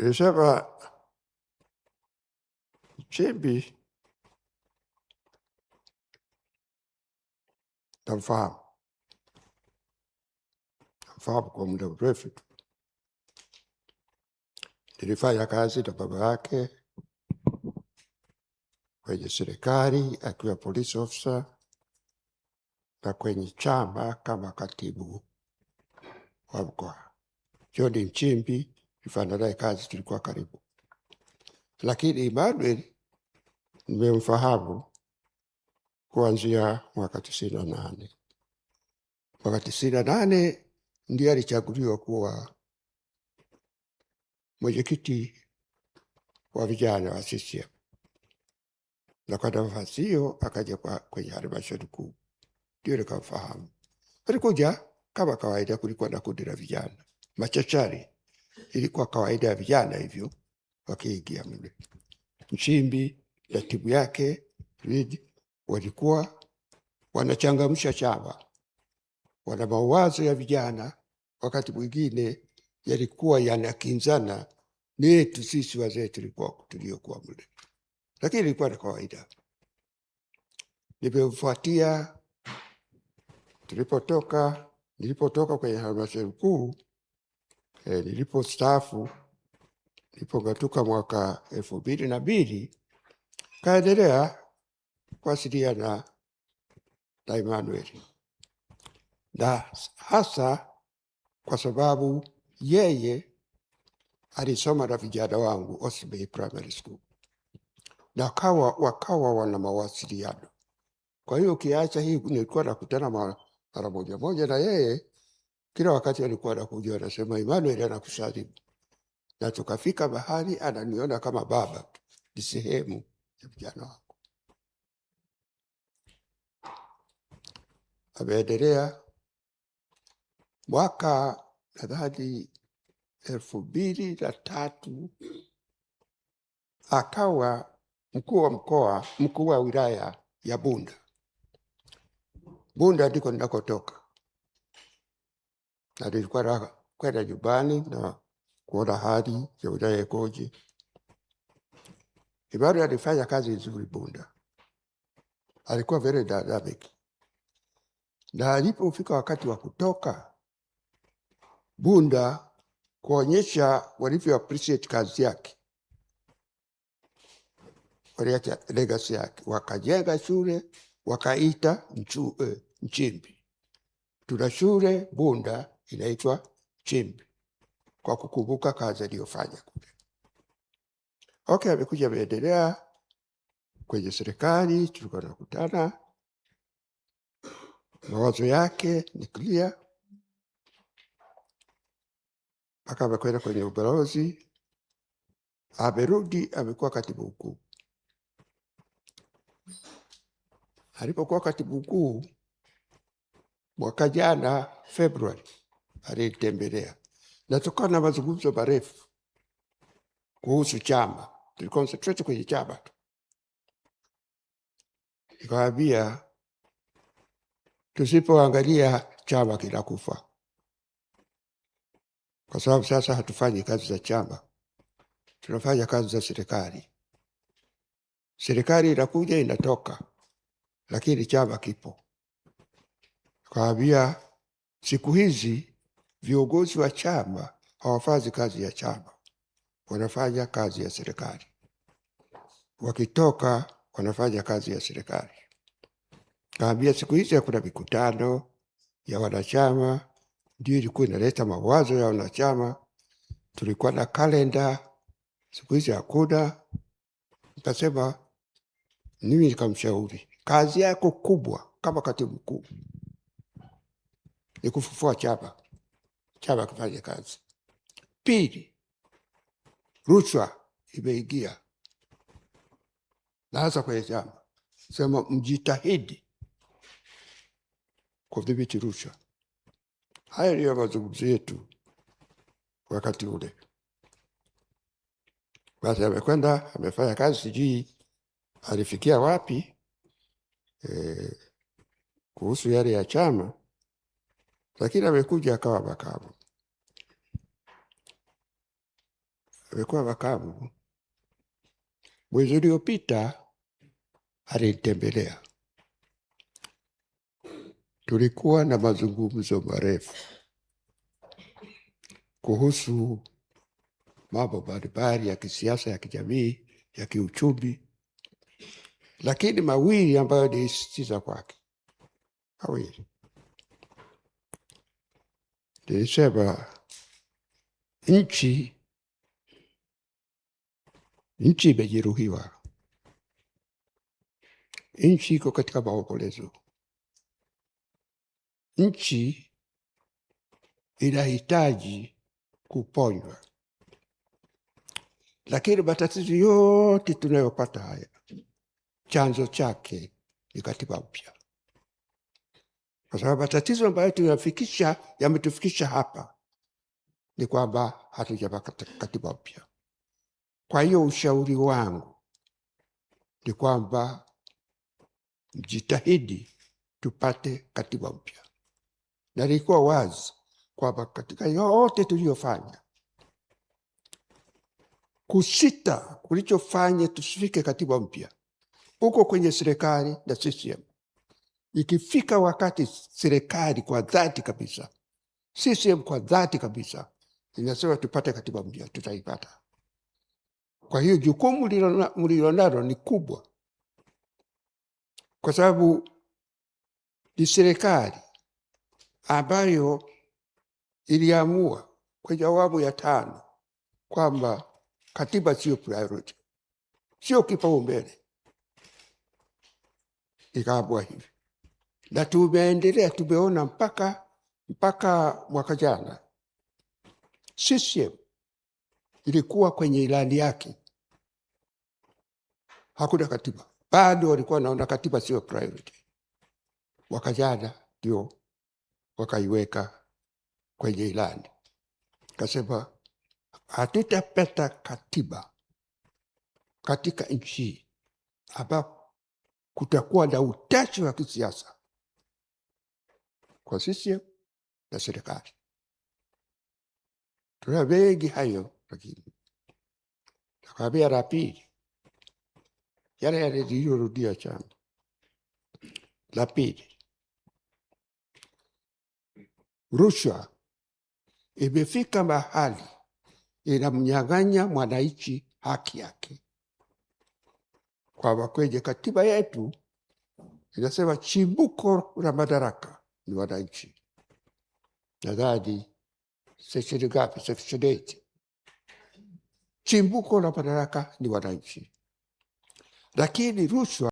Nilisema Nchimbi namfahamu kwa muda mrefu tu. Nilifanya kazi na baba yake kwenye serikali akiwa police officer na kwenye chama kama katibu wa mkoa. John Nchimbi nilifanya naye kazi, tulikuwa karibu. Lakini Emmanuel nimemfahamu kuanzia mwaka 98. Mwaka 98 ndiye alichaguliwa kuwa mwenyekiti wa vijana wa CCM, na kwa nafasi hiyo akaja kwenye halmashauri kuu, ndio nikamfahamu. Alikuja kama kawaida, kulikuwa na kundi la vijana machachari, ilikuwa kawaida ya vijana hivyo wakiingia mle. Nchimbi na timu yake walikuwa wanachangamsha chama, wana mawazo ya vijana, wakati mwingine yalikuwa yanakinzana netu sisi wazee tuliokuwa mle, lakini ilikuwa na kawaida. Nimemfuatia nilipotoka kwenye halmashauri kuu, nilipostaafu, nilipong'atuka mwaka 2002, kaendelea kuwasiliana na Emmanuel, na hasa kwa sababu yeye alisoma na vijana wangu Osbey Primary School, na wakawa wana mawasiliano. Kwa hiyo ukiacha hii, nilikuwa nakutana mara moja na yeye, kila wakati alikuwa anakuja anasema Emmanuel anakusalimu, na tukafika mahali ananiona kama baba, ni sehemu ya vijana wangu. Ameendelea mwaka nadhani 2003 akawa mkuu wa wilaya ya Bunda. Bunda ndiko ninakotoka, na nilikuwa kwenda nyumbani na kuona hali ya wilaya ikoje. Emmanuel alifanya kazi nzuri Bunda, alikuwa very dynamic, na alipofika wakati wa kutoka Bunda kuonyesha walivyo appreciate kazi yake, waliacha legacy yake, wakajenga shule wakaita Nchimbi. Tuna shule Bunda inaitwa Nchimbi kwa kukumbuka kazi aliyofanya kule. Okay, amekuja ameendelea kwenye serikali, tulikuwa tunakutana, mawazo yake ni clear. Mpaka amekwenda kwenye ubalozi, amerudi, amekuwa katibu mkuu. Alipokuwa katibu mkuu mwaka jana Februari, alitembelea na tukawa na mazungumzo marefu kuhusu chama. Tuliconcentrate kwenye chama tu. Nikamwambia tusipoangalia chama kinakufa, kwa sababu sasa hatufanyi kazi za chama, tunafanya kazi za serikali. Serikali inakuja inatoka, lakini chama kipo. Nikamwambia siku hizi viongozi wa chama hawafanyi kazi ya chama, wanafanya kazi ya serikali. Wakitoka wanafanya kazi ya serikali. Nikamwambia siku hizi hakuna mikutano ya wanachama, ndio ilikuwa inaleta mawazo ya wanachama. Tulikuwa na kalenda, siku hizi hakuna. Nikasema mimi, nikamshauri, kazi yako kubwa kama katibu mkuu ni kufufua chama kufanya kazi. Pili, rushwa imeingia na hasa kwenye chama. Sema mjitahidi kudhibiti rushwa. Haya ndiyo mazungumzo yetu wakati ule. Basi amekwenda amefanya kazi, sijui alifikia wapi kuhusu yale ya chama, lakini amekuja akawa makamu. amekuwa makamu. Mwezi uliopita alinitembelea, tulikuwa na mazungumzo marefu kuhusu mambo mbalimbali ya kisiasa, ya kijamii, ya kiuchumi, lakini mawili ambayo nilisisitiza kwake, mawili nilisema, nchi imejeruhiwa, nchi iko katika maombolezo, nchi inahitaji kuponywa, lakini matatizo yote tunayopata haya chanzo chake ni katiba mpya, kwa sababu matatizo ambayo yametufikisha hapa ni kwamba hatujapata katiba mpya. Kwa hiyo ushauri wangu ni kwamba mjitahidi tupate katiba mpya, na nilikuwa wazi kwamba katika yote tuliyofanya, kusita kulichofanya tusifike katiba mpya uko kwenye serikali na CCM. Ikifika wakati serikali kwa dhati kabisa, CCM kwa dhati kabisa inasema tupate katiba mpya, tutaipata. Kwa hiyo jukumu mlilonalo ni kubwa, kwa sababu ni serikali ambayo iliamua kwenye awamu ya 5 kwamba katiba sio priority, sio kipaumbele. Ikaamua hivi, na tumeendelea, tumeona mpaka mwaka jana CCM ilikuwa kwenye ilani yake hakuna katiba, bado walikuwa naona katiba sio priority. Mwaka jana ndio wakaiweka kwenye ilani, kasema hatutapata katiba katika nchi ambapo kutakuwa na utashi wa kisiasa kwa CCM na serikali. Tuna mengi hayo, lakini nakwambia la pili, yale niliyorudia chana. La pili, rushwa imefika mahali inamnyang'anya mwananchi haki yake, kwamba kwenye katiba yetu inasema chimbuko la madaraka ni wananchi. Nadhani section ngapi? Section 8. Chimbuko la madaraka ni wananchi, lakini rushwa